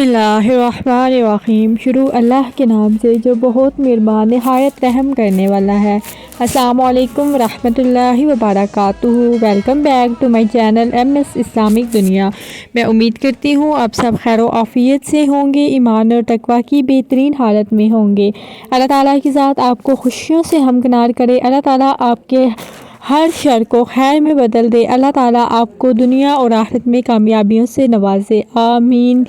बिस्मिल्लाहिर्रहमानिर्रहीम। शुरू अल्लाह के नाम से जो बहुत मेहरबान निहायत रहम करने वाला है। अस्सलामु अलैकुम रहमतुल्लाहि व बरकातुहू। Welcome back to my channel MS Islamic Duniya. मैं उम्मीद करती हूँ आप सब खैर आफियत से होंगे, ईमान और तकवा की बेहतरीन हालत में होंगे। अल्लाह ताला की ज़ात आपको खुशियों से हमकिनार करे। अल्लाह ताला आपके हर शर को खैर में बदल दे। अल्लाह ताला आपको दुनिया और आखिरत में कामयाबियों से नवाजे, आमीन।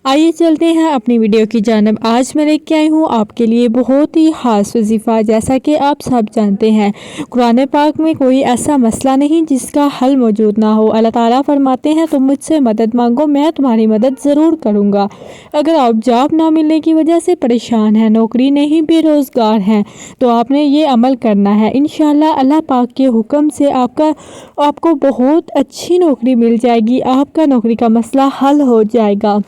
आइए चलते हैं अपनी वीडियो की जानिब। आज मैं लेके आई हूँ आपके लिए बहुत ही ख़ास वजीफ़ा। जैसा कि आप सब जानते हैं, कुरान पाक में कोई ऐसा मसला नहीं जिसका हल मौजूद ना हो। अल्लाह ताला फरमाते हैं तुम मुझसे मदद मांगो, मैं तुम्हारी मदद ज़रूर करूँगा। अगर आप जॉब ना मिलने की वजह से परेशान हैं, नौकरी नहीं, बेरोज़गार हैं, तो आपने ये अमल करना है। इंशाअल्लाह अल्लाह पाक के हुक्म से आपको बहुत अच्छी नौकरी मिल जाएगी। आपका नौकरी का मसला हल हो जाएगा।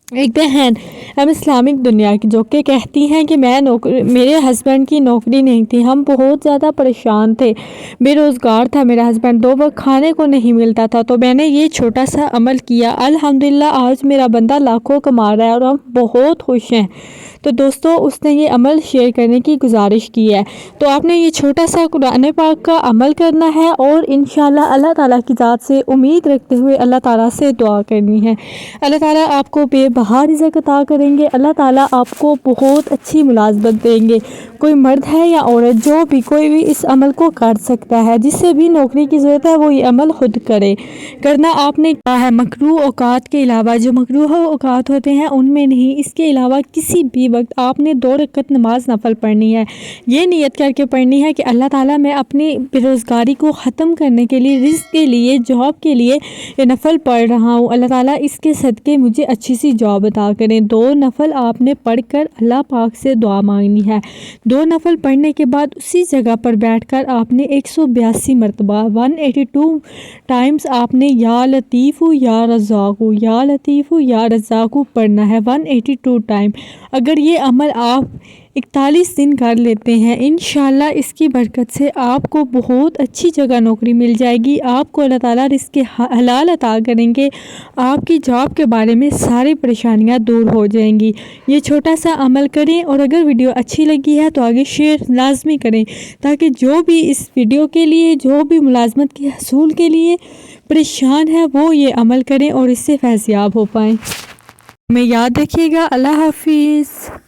एक बहन हम इस्लामिक दुनिया की जो कि कहती हैं कि मेरे हस्बैंड की नौकरी नहीं थी, हम बहुत ज़्यादा परेशान थे, बेरोज़गार था मेरा हस्बैंड, 2 वक्त खाने को नहीं मिलता था, तो मैंने ये छोटा सा अमल किया। अल्हम्दुलिल्लाह आज मेरा बंदा लाखों कमा रहा है और हम बहुत खुश हैं। तो दोस्तों, उसने ये अमल शेयर करने की गुजारिश की है। तो आपने ये छोटा सा कुरान पाक का अमल करना है और इंशाअल्लाह अल्लाह ताला की ज़ात से उम्मीद रखते हुए अल्लाह ताला से दुआ करनी है। अल्लाह ताला आपको बेबहार रिज़्क़ अता करेंगे। अल्लाह ताला आपको बहुत अच्छी मुलाज़मत देंगे। कोई मर्द है या औरत, जो भी कोई भी इस अमल को कर सकता है। जिससे भी नौकरी की ज़रूरत है वो ये अमल खुद करे। करना आपने क्या है, मकरूह औकात के अलावा, जो मकरूह औकात होते हैं उनमें नहीं, इसके अलावा किसी भी वक्त आपने 2 रकअत नमाज नफल पढ़नी है। ये नियत करके पढ़नी है कि अल्लाह ताला मैं अपनी बेरोज़गारी को ख़त्म करने के लिए, रिज़्क़ के लिए, जॉब के लिए ये नफल पढ़ रहा हूँ। अल्लाह ताला इसके सदक़े मुझे अच्छी सी जॉब अता करें। 2 नफल आपने पढ़कर अल्लाह पाक से दुआ मांगनी है। 2 नफल पढ़ने के बाद उसी जगह पर बैठकर आपने 182 मरतबा 182 टाइम्स आपने या लतीफ़ु या रज़्ज़ाक़ु, या लतीफ़ु या रज़्ज़ाक़ु पढ़ना है 182 टाइम। अगर ये अमल आप 41 दिन कर लेते हैं, इंशाअल्लाह इसकी बरकत से आपको बहुत अच्छी जगह नौकरी मिल जाएगी। आपको अल्लाह ताला रिज़्क़ हलाल अता करेंगे। आपकी जॉब के बारे में सारी परेशानियां दूर हो जाएंगी। ये छोटा सा अमल करें और अगर वीडियो अच्छी लगी है तो आगे शेयर लाजमी करें, ताकि जो भी इस वीडियो के लिए, जो भी मुलाजमत के हसूल के लिए परेशान है, वो ये अमल करें और इससे फैज़याब हो पाएँ। हमें याद रखिएगा। अल्लाह हाफिज़।